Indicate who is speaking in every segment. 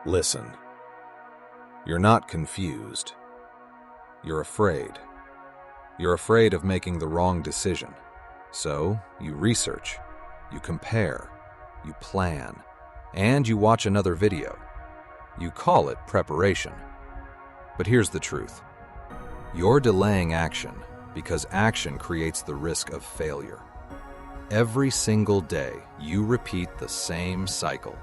Speaker 1: Listen, you're not confused. You're afraid. You're afraid of making the wrong decision. So, you research, you compare, you plan, and you watch another video. You call it preparation. But here's the truth. You're delaying action because action creates the risk of failure. Every single day, you repeat the same cycle.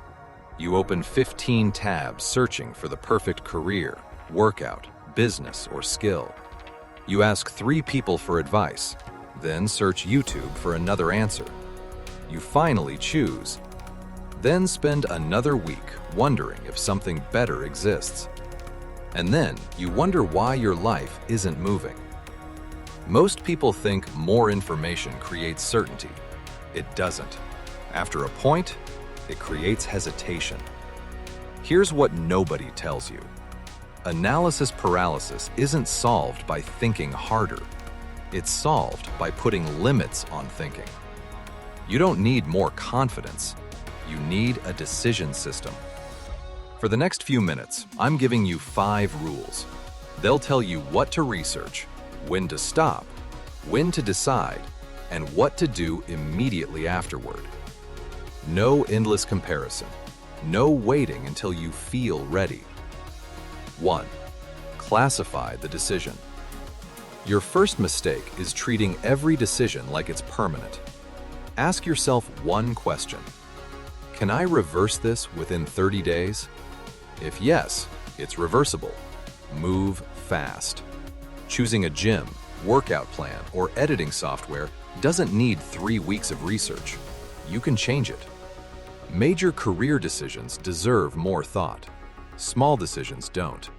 Speaker 1: You open 15 tabs searching for the perfect career, workout, business, or skill. You ask 3 people for advice, then search YouTube for another answer. You finally choose, then spend another week wondering if something better exists. And then you wonder why your life isn't moving. Most people think more information creates certainty. It doesn't. After a point, it creates hesitation. Here's what nobody tells you. Analysis paralysis isn't solved by thinking harder. It's solved by putting limits on thinking. You don't need more confidence. You need a decision system. For the next few minutes, I'm giving you 5 rules. They'll tell you what to research, when to stop, when to decide, and what to do immediately afterward. No endless comparison. No waiting until you feel ready. 1. Classify the decision. Your first mistake is treating every decision like it's permanent. Ask yourself one question. Can I reverse this within 30 days? If yes, it's reversible. Move fast. Choosing a gym, workout plan, or editing software doesn't need 3 weeks of research. You can change it. Major career decisions deserve more thought. Small decisions don't.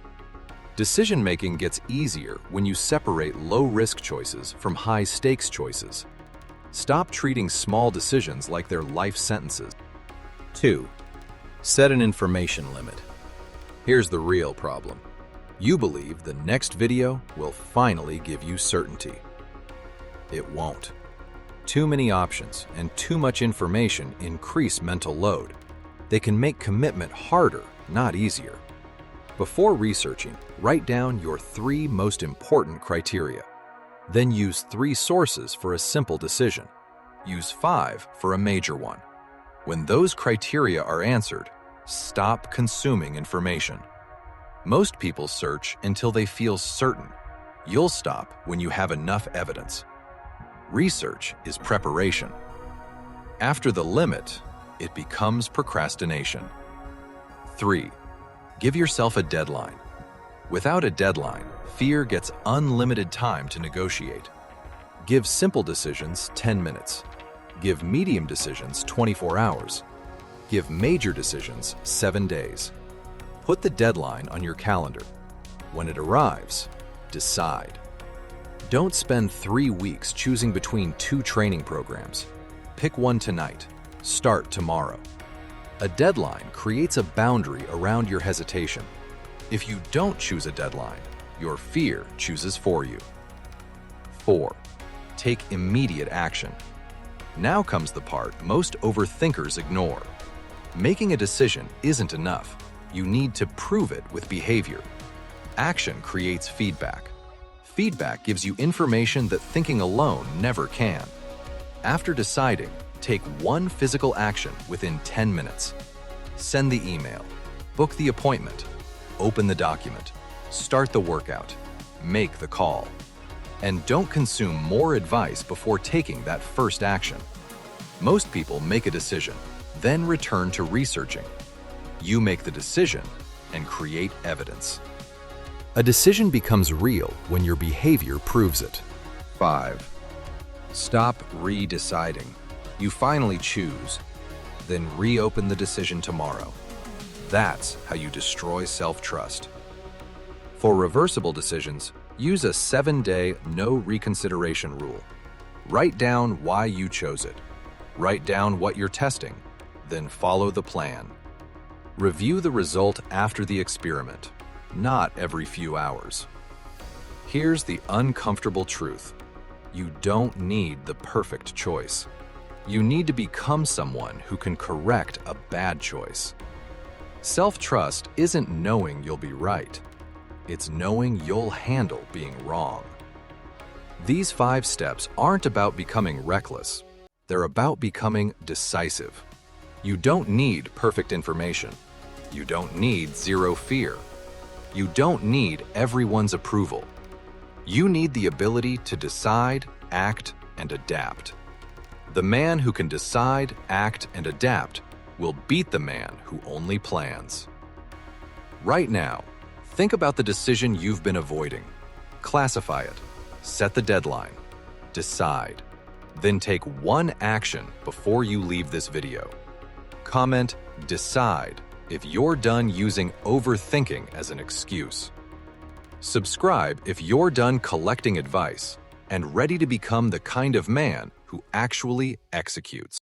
Speaker 1: Decision-making gets easier when you separate low-risk choices from high-stakes choices. Stop treating small decisions like they're life sentences. 2. Set an information limit. Here's the real problem. You believe the next video will finally give you certainty. It won't. Too many options and too much information increase mental load. They can make commitment harder, not easier. Before researching, write down your 3 most important criteria. Then use 3 sources for a simple decision. Use 5 for a major one. When those criteria are answered, stop consuming information. Most people search until they feel certain. You'll stop when you have enough evidence. Research is preparation. After the limit, it becomes procrastination. 3. Give yourself a deadline. Without a deadline, fear gets unlimited time to negotiate. Give simple decisions 10 minutes. Give medium decisions 24 hours. Give major decisions 7 days. Put the deadline on your calendar. When it arrives, decide. Don't spend 3 weeks choosing between 2 training programs. Pick one tonight. Start tomorrow. A deadline creates a boundary around your hesitation. If you don't choose a deadline, your fear chooses for you. 4. Take immediate action. Now comes the part most overthinkers ignore. Making a decision isn't enough. You need to prove it with behavior. Action creates feedback. Feedback gives you information that thinking alone never can. After deciding, take one physical action within 10 minutes. Send the email, book the appointment, open the document, start the workout, make the call. And don't consume more advice before taking that first action. Most people make a decision, then return to researching. You make the decision and create evidence. A decision becomes real when your behavior proves it. 5. Stop re-deciding. You finally choose, then reopen the decision tomorrow. That's how you destroy self-trust. For reversible decisions, use a 7-day no reconsideration rule. Write down why you chose it. Write down what you're testing, then follow the plan. Review the result after the experiment, not every few hours. Here's the uncomfortable truth. You don't need the perfect choice. You need to become someone who can correct a bad choice. Self-trust isn't knowing you'll be right. It's knowing you'll handle being wrong. These 5 steps aren't about becoming reckless. They're about becoming decisive. You don't need perfect information. You don't need zero fear. You don't need everyone's approval. You need the ability to decide, act, and adapt. The man who can decide, act, and adapt will beat the man who only plans. Right now, think about the decision you've been avoiding. Classify it. Set the deadline. Decide. Then take one action before you leave this video. Comment "Decide" if you're done using overthinking as an excuse. Subscribe if you're done collecting advice and ready to become the kind of man who actually executes.